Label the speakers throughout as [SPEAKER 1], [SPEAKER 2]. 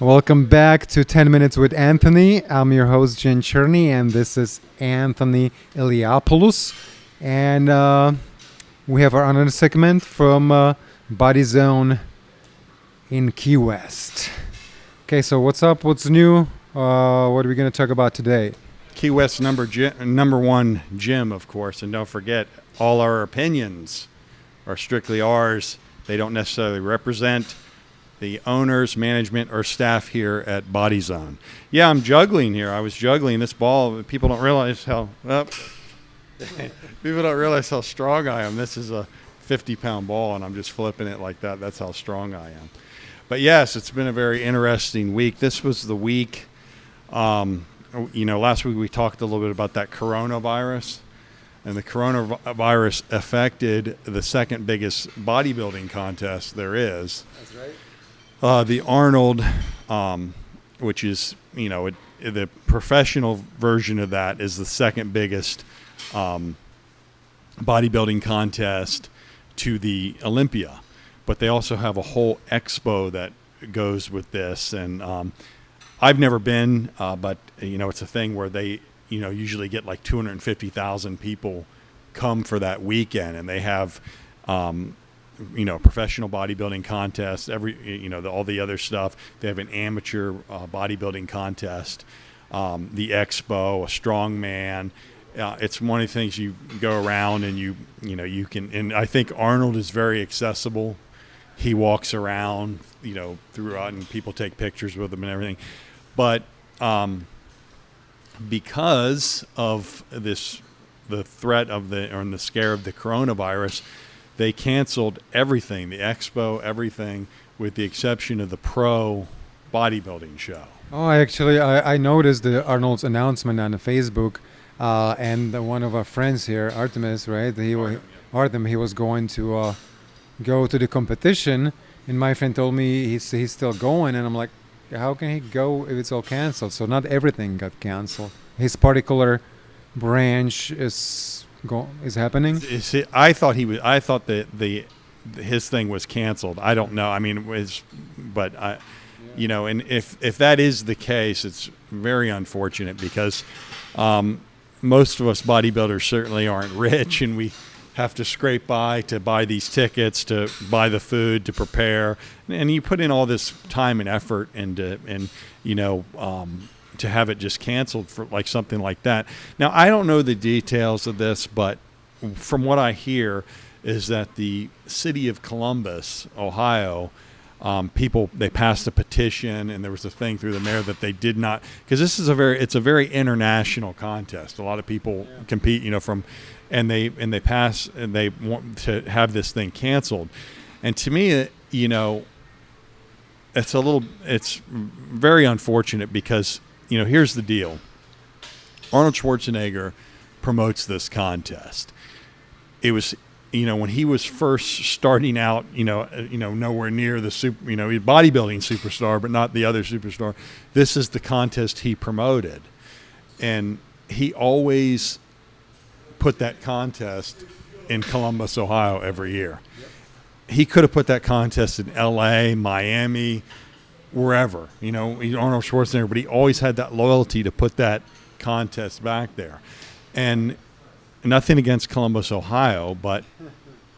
[SPEAKER 1] Welcome back to 10 Minutes with Anthony. I'm your host, Jen Cherney, and this is Anthony Eliopoulos. And we have our another segment from Body Zone in Key West. Okay, so what's up? What's new? What are we going to talk about today?
[SPEAKER 2] Key West number one gym, of course. And don't forget, all our opinions are strictly ours. They don't necessarily represent the owners, management, or staff here at Body Zone. Yeah, I'm juggling here. I was juggling this ball. People don't realize how people don't realize how strong I am. This is a 50-pound ball, and I'm just flipping it like that. That's how strong I am. But yes, it's been a very interesting week. This was the week. Last week we talked a little bit about that coronavirus, and the coronavirus affected the second biggest bodybuilding contest there is.
[SPEAKER 1] That's right.
[SPEAKER 2] The Arnold, which is, the professional version of that is the second biggest bodybuilding contest to the Olympia. But they also have a whole expo that goes with this. And I've never been, but, it's a thing where they, usually get like 250,000 people come for that weekend. And they have professional bodybuilding contests, all the other stuff. They have an amateur bodybuilding contest, the expo, a strongman. It's one of the things you go around and you can, and I think Arnold is very accessible. He walks around, throughout, and people take pictures with him and everything. But because of the threat of the scare of the coronavirus, they canceled everything, the expo, everything, with the exception of the pro bodybuilding show.
[SPEAKER 1] Oh, I noticed the Arnold's announcement on the Facebook, and one of our friends here, Artemis, right? Artem, he was going to go to the competition, and my friend told me he's still going, and I'm like, how can he go if it's all canceled? So not everything got canceled. His particular branch is happening.
[SPEAKER 2] I thought that his thing was canceled. I don't know. I mean, it was, but and if that is the case, it's very unfortunate because most of us bodybuilders certainly aren't rich, and we have to scrape by to buy these tickets, to buy the food, to prepare, and you put in all this time and effort to have it just canceled for like something like that. Now, I don't know the details of this, but from what I hear is that the city of Columbus, Ohio, they passed a petition, and there was a thing through the mayor that they did not, because it's a very international contest. A lot of people compete, and they want to have this thing canceled. And to me, it's very unfortunate because, here's the deal. Arnold Schwarzenegger promotes this contest. It was, when he was first starting out, nowhere near the bodybuilding superstar, but not the other superstar. This is the contest he promoted. And he always put that contest in Columbus, Ohio every year. Yep. He could have put that contest in L.A., Miami, wherever, Arnold Schwarzenegger, but he always had that loyalty to put that contest back there. And nothing against Columbus, Ohio, but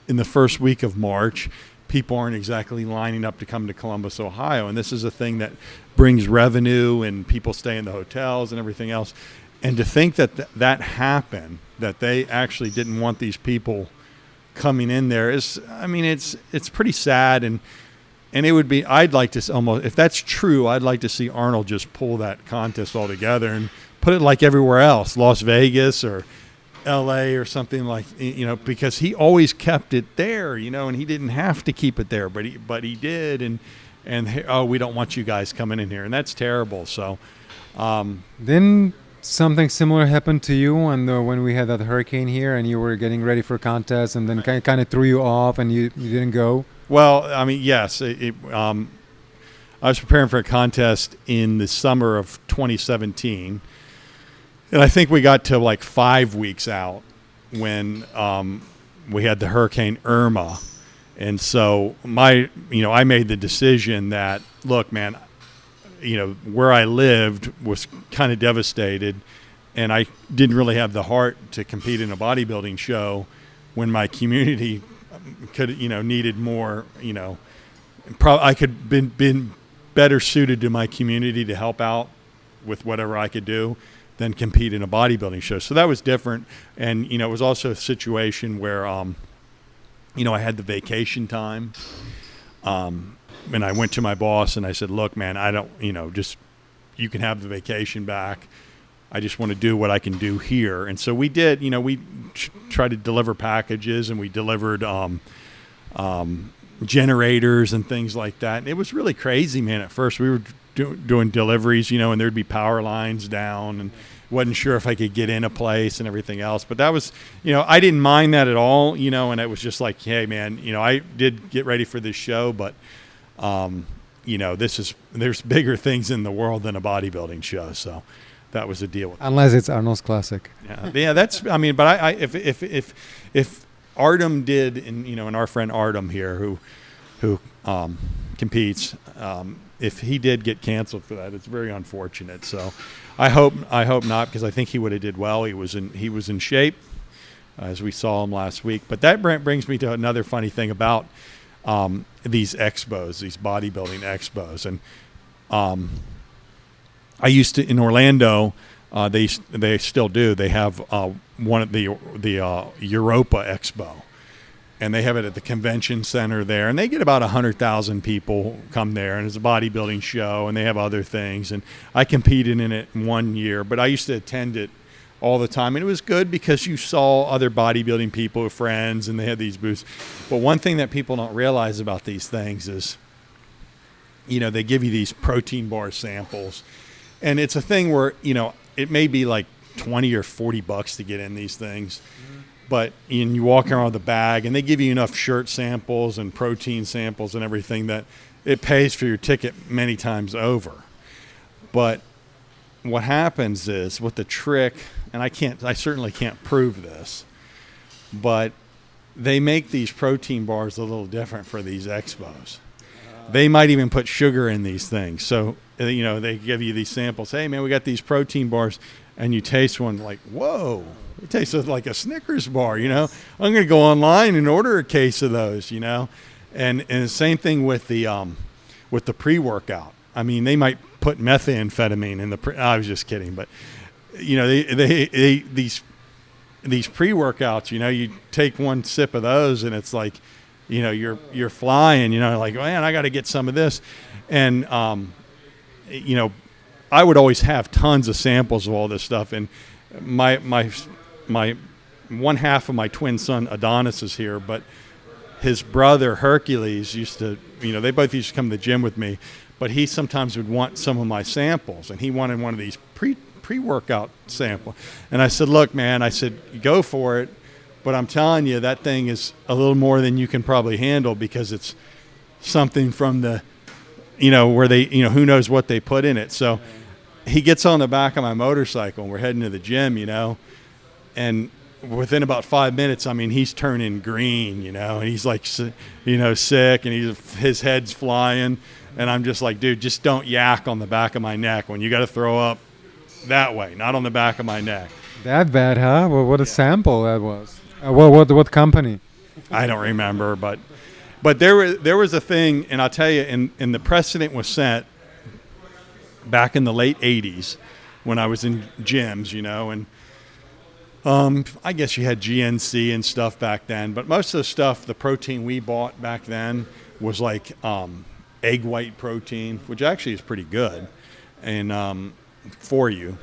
[SPEAKER 2] in the first week of March, people aren't exactly lining up to come to Columbus, Ohio. And this is a thing that brings revenue, and people stay in the hotels and everything else. And to think that that happened, that they actually didn't want these people coming in there it's pretty sad. And it would be, I'd like to almost, if that's true, I'd like to see Arnold just pull that contest altogether and put it like everywhere else, Las Vegas or LA or something like, because he always kept it there, and he didn't have to keep it there, but he did. And we don't want you guys coming in here. And that's terrible. So,
[SPEAKER 1] Didn't something similar happen to you when we had that hurricane here and you were getting ready for a contest and then kind of threw you off and you didn't go?
[SPEAKER 2] Well, yes. I was preparing for a contest in the summer of 2017, and I think we got to like 5 weeks out when we had the Hurricane Irma. And so I made the decision that, look, man, where I lived was kind of devastated, and I didn't really have the heart to compete in a bodybuilding show when my community could, needed more, I could been better suited to my community to help out with whatever I could do than compete in a bodybuilding show. So that was different. And, it was also a situation where, I had the vacation time. And I went to my boss and I said, look, man, I don't, you can have the vacation back. I just want to do what I can do here. And so we did, we tried to deliver packages, and we delivered generators and things like that. And it was really crazy, man. At first we were doing deliveries, and there'd be power lines down, and wasn't sure if I could get in a place and everything else. But that was, I didn't mind that at all, and it was just like, hey, man, I did get ready for this show, but, there's bigger things in the world than a bodybuilding show. So that was the deal with
[SPEAKER 1] Unless it's Arnold's Classic.
[SPEAKER 2] Yeah, but I if Artem did, and our friend Artem here who competes, if he did get canceled for that, it's very unfortunate. So I hope not, because I think he would have did well. He was in shape, as we saw him last week. But that brings me to another funny thing about these expos, these bodybuilding expos. And I used to, in Orlando, they still do. They have one of the Europa Expo, and they have it at the convention center there, and they get about 100,000 people come there, and it's a bodybuilding show, and they have other things. And I competed in it 1 year, but I used to attend it all the time, and it was good because you saw other bodybuilding people, friends, and they had these booths. But one thing that people don't realize about these things is, they give you these protein bar samples, and it's a thing where, it may be like $20 or $40 to get in these things, but you walk around with a bag, and they give you enough shirt samples and protein samples and everything that it pays for your ticket many times over. But what happens is, with the trick, and I certainly can't prove this, but they make these protein bars a little different for these expos. They might even put sugar in these things. So, they give you these samples. Hey, man, we got these protein bars, and you taste one, like, whoa, it tastes like a Snickers bar. I'm going to go online and order a case of those. And the same thing with the pre-workout. I mean, they might put methamphetamine in the I was just kidding, but these pre-workouts, you take one sip of those, and it's like, you're flying, like, man, I got to get some of this. And I would always have tons of samples of all this stuff. And my one half of my twin son Adonis is here, but his brother Hercules used to, they both used to come to the gym with me, but he sometimes would want some of my samples, and he wanted one of these pre-workout sample. And I said, look, man, go for it, but I'm telling you, that thing is a little more than you can probably handle, because it's something from the, where they, who knows what they put in it. So he gets on the back of my motorcycle, and we're heading to the gym, and within about 5 minutes, he's turning green, and he's like, sick, and his head's flying. And I'm just like, dude, just don't yak on the back of my neck when you got to throw up that way, not on the back of my neck.
[SPEAKER 1] That bad, huh? Well, what a sample that was. What company?
[SPEAKER 2] I don't remember, but there was a thing, and I'll tell you, and the precedent was set back in the late 80s when I was in gyms, and I guess you had GNC and stuff back then, but most of the stuff, the protein we bought back then was like egg white protein, which actually is pretty good, and for you,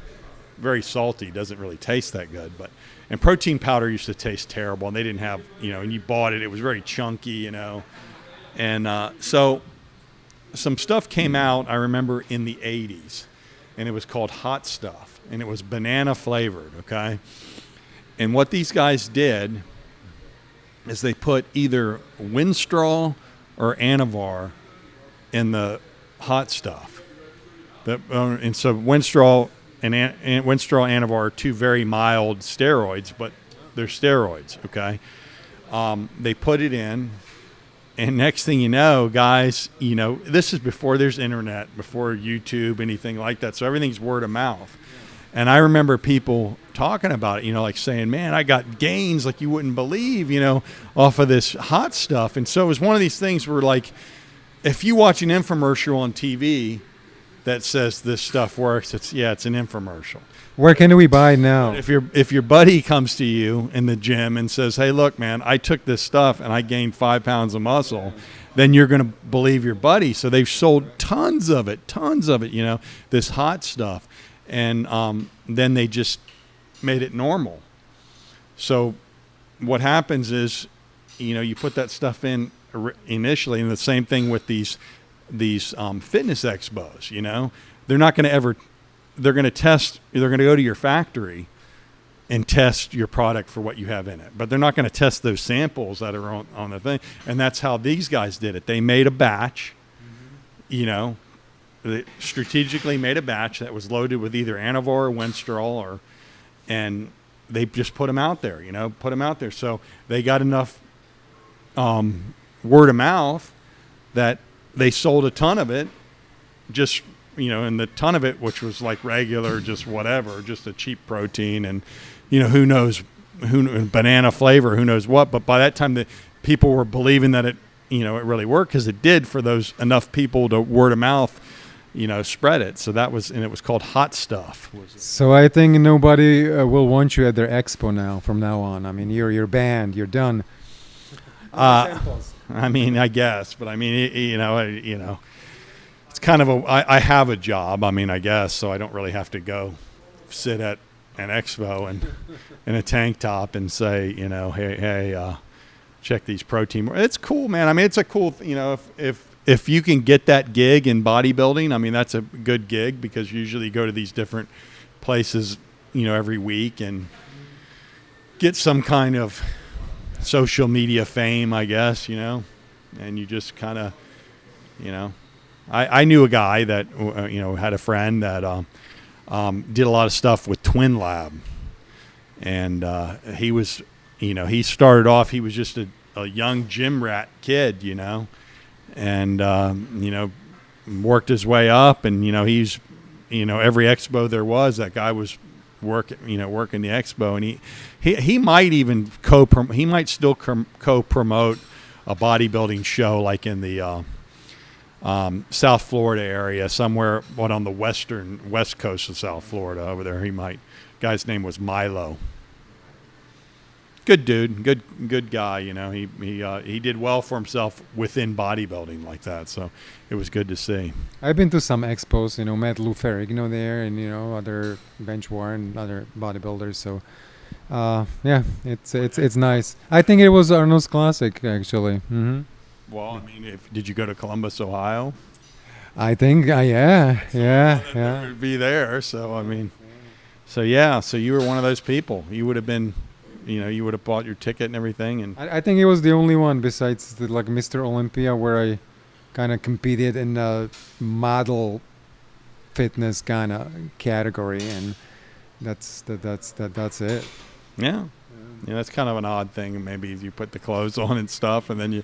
[SPEAKER 2] very salty, doesn't really taste that good. And protein powder used to taste terrible, and they didn't have, and you bought it, it was very chunky, and so some stuff came out, I remember, in the 80s, and it was called Hot Stuff, and it was banana flavored, okay? And what these guys did is they put either Winstraw or Anavar in the Hot Stuff. And so Winstraw and Anavar are two very mild steroids, but they're steroids, okay? They put it in, And next thing you know, guys, this is before there's internet, before YouTube, anything like that. So everything's word of mouth. And I remember people talking about it, like saying, man, I got gains like you wouldn't believe, off of this hot stuff. And so it was one of these things where, like, if you watch an infomercial on TV that says this stuff works, it's an infomercial.
[SPEAKER 1] Where can we buy now?
[SPEAKER 2] If your buddy comes to you in the gym and says, hey, look, man, I took this stuff and I gained 5 pounds of muscle, then you're going to believe your buddy. So they've sold tons of it, this hot stuff. And then they just made it normal. So what happens is, you put that stuff in initially, and the same thing with these fitness expos. They're not going to ever. They're going to test. They're going to go to your factory and test your product for what you have in it, but they're not going to test those samples that are on the thing. And that's how these guys did it. They made a batch. They strategically made a batch that was loaded with either Anavar or Winstrol, and they just put them out there, So they got enough word of mouth that they sold a ton of it, just, and the ton of it, which was like regular, just whatever, just a cheap protein, and, who knows, banana flavor, who knows what. But by that time, the people were believing that it really worked, because it did, for those enough people to word of mouth, spread it. So that was, and it was called Hot Stuff.
[SPEAKER 1] So I think nobody will want you at their expo now, from now on. I mean, you're banned. You're done.
[SPEAKER 2] I mean, I guess, but I mean, it's kind of I have a job. I mean, I guess, so I don't really have to go sit at an expo and in a tank top and say, hey, check these protein. It's cool, man. I mean, it's a cool, if you can get that gig in bodybuilding, I mean, that's a good gig, because usually you go to these different places, every week and get some kind of social media fame, I guess, and you just kind of, I knew a guy that, had a friend that did a lot of stuff with Twin Lab. And he was, he started off, he was just a young gym rat kid, and worked his way up, and he's every expo there was, that guy was working the expo, and he might even he might still co-promote a bodybuilding show, like in the South Florida area somewhere, on the west coast of South Florida over there. Guy's name was Milo. Good dude, good guy. He did well for himself within bodybuilding like that. So it was good to see.
[SPEAKER 1] I've been to some expos, met Lou Ferrigno there, and other bench warren, other bodybuilders. So it's nice. I think it was Arnold's Classic, actually. Mm-hmm.
[SPEAKER 2] Well, I mean, did you go to Columbus, Ohio?
[SPEAKER 1] I think, yeah.
[SPEAKER 2] Would be there. So I mean, so you were one of those people. You would have been. You would have bought your ticket and everything. And
[SPEAKER 1] I think it was the only one besides Mr. Olympia where I kind of competed in the model fitness kind of category, and that's it.
[SPEAKER 2] Yeah, that's kind of an odd thing. Maybe you put the clothes on and stuff, and then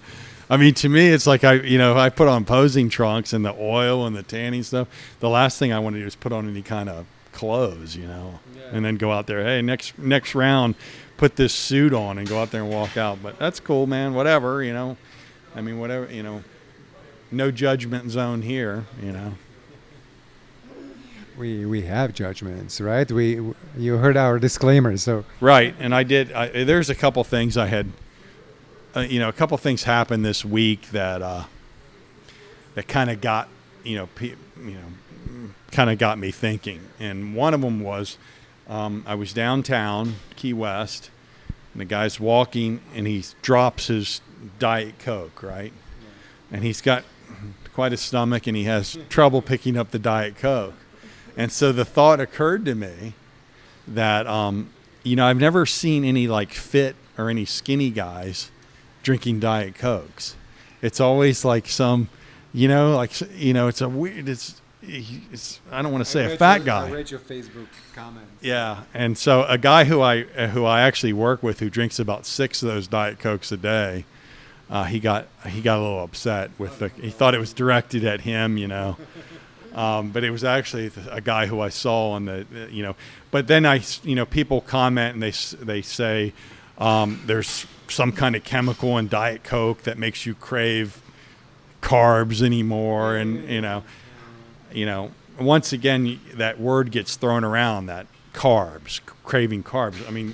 [SPEAKER 2] to me, it's like I put on posing trunks and the oil and the tanning stuff. The last thing I want to do is put on any kind of clothes, and then go out there. Hey, next round, put this suit on and go out there and walk out. But that's cool, man. Whatever, I mean, whatever, no judgment zone here,
[SPEAKER 1] We have judgments, right? You heard our disclaimer, so
[SPEAKER 2] right. And I did. There's a couple things I had. A couple things happened this week that kind of got kind of got me thinking. And one of them was, I was downtown Key West, and the guy's walking, and he drops his Diet Coke, right? Yeah. And he's got quite a stomach, and he has trouble picking up the Diet Coke. And so the thought occurred to me that, I've never seen any like fit or any skinny guys drinking Diet Cokes. It's always like some, it's a weird, it's I don't want to say a fat guy.
[SPEAKER 1] I read your Facebook comments.
[SPEAKER 2] Yeah, and so a guy who I actually work with, who drinks about 6 of those Diet Cokes a day, he got a little upset with he thought it was directed at him, but it was actually a guy who I saw on the. But then people comment and they say there's some kind of chemical in Diet Coke that makes you crave carbs anymore, and once again that word gets thrown around, that carbs, craving carbs. I mean,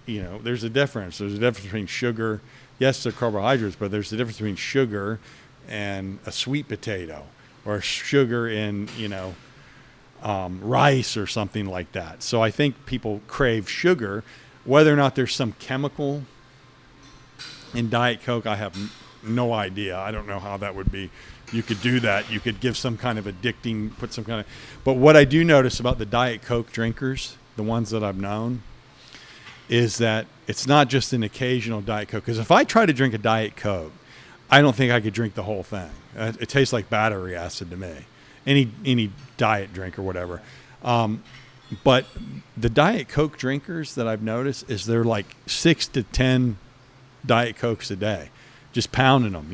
[SPEAKER 2] there's a difference. There's a difference between sugar. Yes, they're carbohydrates, but there's a difference between sugar and a sweet potato, or sugar in rice or something like that. So I think people crave sugar. Whether or not there's some chemical in Diet Coke, I have no idea. I don't know how that would be. You could do that. You could give some kind of addicting, put some kind of. But what I do notice about the Diet Coke drinkers, the ones that I've known, is that it's not just an occasional Diet Coke. Because if I try to drink a Diet Coke, I don't think I could drink the whole thing. It tastes like battery acid to me. Any diet drink or whatever. But the Diet Coke drinkers that I've noticed is they're like 6 to 10 Diet Cokes a day, just pounding them,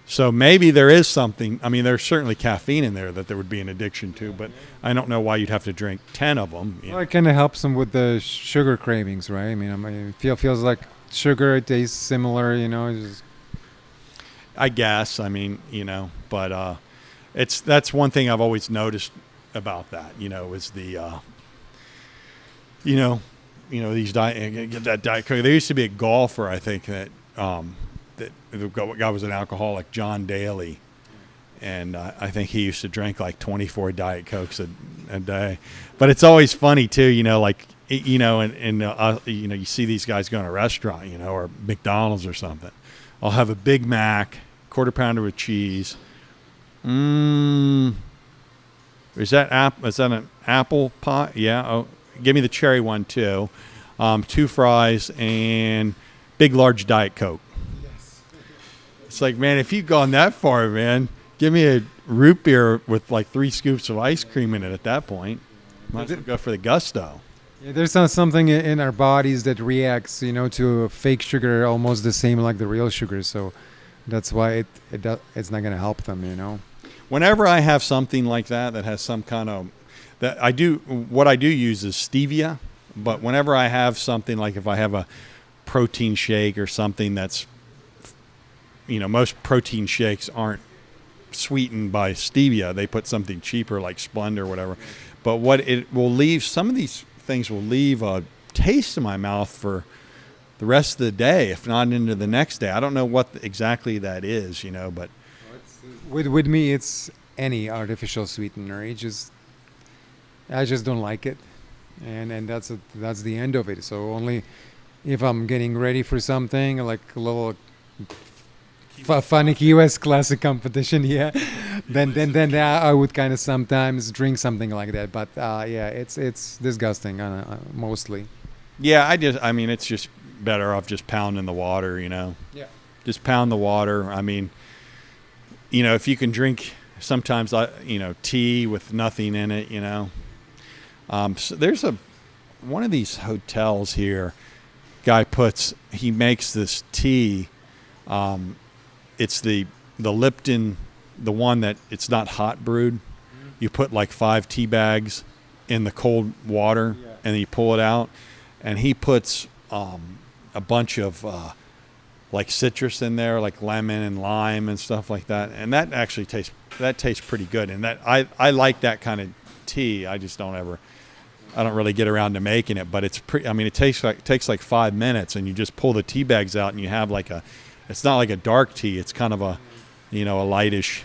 [SPEAKER 2] So maybe there is something. I mean, there's certainly caffeine in there that there would be an addiction to, but I don't know why you'd have to drink 10 of them.
[SPEAKER 1] Well, it kind of helps them with the sugar cravings, right? I mean, it feels like sugar. It tastes similar, Just...
[SPEAKER 2] I guess. I mean, but that's one thing I've always noticed about that. Is the these get that Diet Coke. There used to be a golfer, I think, that the guy was an alcoholic, John Daly, and I think he used to drink like 24 Diet Cokes a day. But it's always funny too, you see these guys go in a restaurant, or McDonald's or something. I'll have a Big Mac, quarter pounder with cheese. Is that an apple pie? Yeah. Oh, give me the cherry one too. 2 fries and big large Diet Coke. Yes. It's like, man, if you've gone that far, man, give me a root beer with like 3 scoops of ice cream in it at that point. Might as well go for the gusto.
[SPEAKER 1] Yeah, there's something in our bodies that reacts, to fake sugar almost the same like the real sugar. So that's why it's not going to help them,
[SPEAKER 2] Whenever I have something like that has some kind of what I do use is stevia, but whenever I have something like if I have a protein shake or something that's, most protein shakes aren't sweetened by stevia. They put something cheaper like Splenda or whatever. But what it will leave, some of these things will leave a taste in my mouth for the rest of the day, if not into the next day. I don't know what exactly that is, but
[SPEAKER 1] with me it's any artificial sweetener. I just don't like it, and that's the end of it. So only if I'm getting ready for something like a little funny Key West classic competition, yeah, then I would kind of sometimes drink something like that. But yeah, it's disgusting mostly.
[SPEAKER 2] Yeah, it's just better off just pounding the water, Yeah. Just pound the water. I mean, if you can drink sometimes, tea with nothing in it, So there's one of these hotels here. Guy he makes this tea. It's the Lipton, the one that it's not hot brewed. You put like 5 tea bags in the cold water, and then you pull it out. And he puts a bunch of like citrus in there, like lemon and lime and stuff like that. And that actually tastes pretty good. And that I like that kind of tea. I just don't really get around to making it. But it's it takes like 5 minutes, and you just pull the tea bags out, and you have it's not like a dark tea. It's kind of a lightish,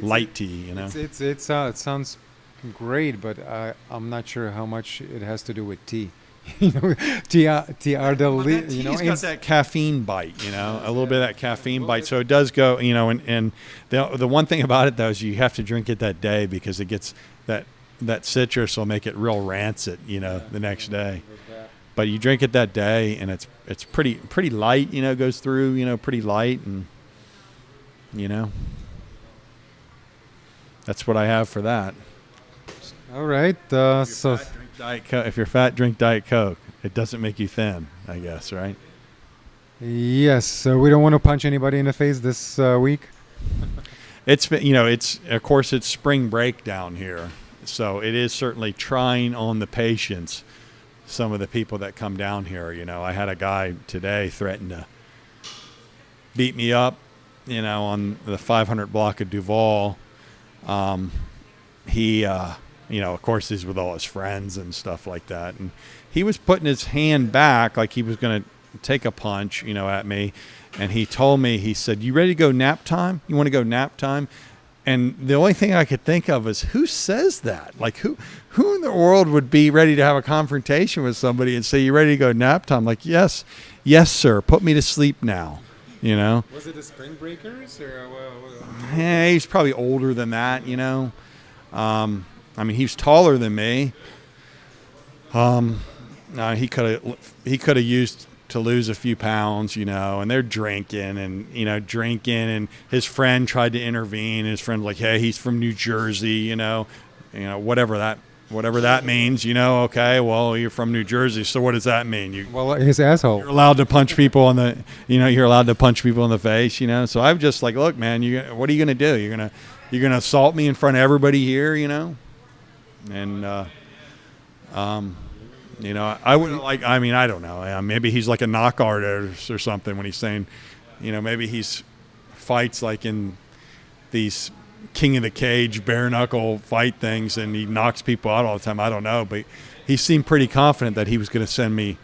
[SPEAKER 2] light tea.
[SPEAKER 1] It sounds great, but I'm not sure how much it has to do with tea. Tea are the
[SPEAKER 2] Tea's got that caffeine bite, a little bit of that caffeine bite. So it does go, and the one thing about it though is you have to drink it that day because it gets that citrus will make it real rancid, the next day. But you drink it that day, and it's pretty light, goes through, pretty light, and that's what I have for that.
[SPEAKER 1] All right.
[SPEAKER 2] If you're fat, drink Diet Coke. It doesn't make you thin, I guess, right?
[SPEAKER 1] Yes. So we don't want to punch anybody in the face this week.
[SPEAKER 2] It's been, you know, it's of course it's spring break down here, so it is certainly trying on the patience. Some of the people that come down here, you know, I had a guy today threaten to beat me up, you know, on the 500 block of Duval. He, you know, of course, he's with all his friends and stuff like that, and he was putting his hand back like he was going to take a punch, you know, at me. And he told me, he said, "You ready to go nap time? You want to go nap time?" And the only thing I could think of is, who says that? Like, who in the world would be ready to have a confrontation with somebody and say, "You ready to go nap time?" Like, yes, yes, sir. Put me to sleep now. You know?
[SPEAKER 1] Was it the Spring Breakers or?
[SPEAKER 2] Hey, he's probably older than that. You know? I mean, he's taller than me. He could have used to lose a few pounds, you know, and they're drinking, and his friend tried to intervene. His friend like, "Hey, he's from New Jersey, whatever that means, you know. Okay, well, you're from New Jersey, so what does that mean?
[SPEAKER 1] Well, his asshole.
[SPEAKER 2] You're allowed to punch people on the, you're allowed to punch people in the face, you know. So I'm just like, look, man, what are you gonna do? You're gonna assault me in front of everybody here, you know, and I wouldn't like. I mean, I don't know. Maybe he's like a knock artist or something when he's saying, maybe he's fights like in these King of the Cage bare knuckle fight things, and he knocks people out all the time. I don't know, but he seemed pretty confident that he was going to send me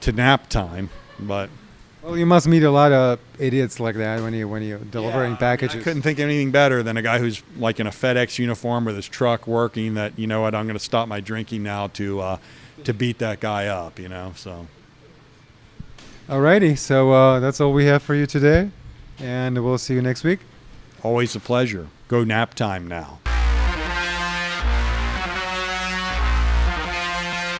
[SPEAKER 2] to nap time. But
[SPEAKER 1] Well, you must meet a lot of idiots like that when you delivering packages.
[SPEAKER 2] I couldn't think of anything better than a guy who's like in a FedEx uniform with his truck working. That, you know what, I'm going to stop my drinking now to beat that guy up, you know. So
[SPEAKER 1] Alrighty, so that's all we have for you today, and we'll see you next week.
[SPEAKER 2] always a pleasure. Go nap time now.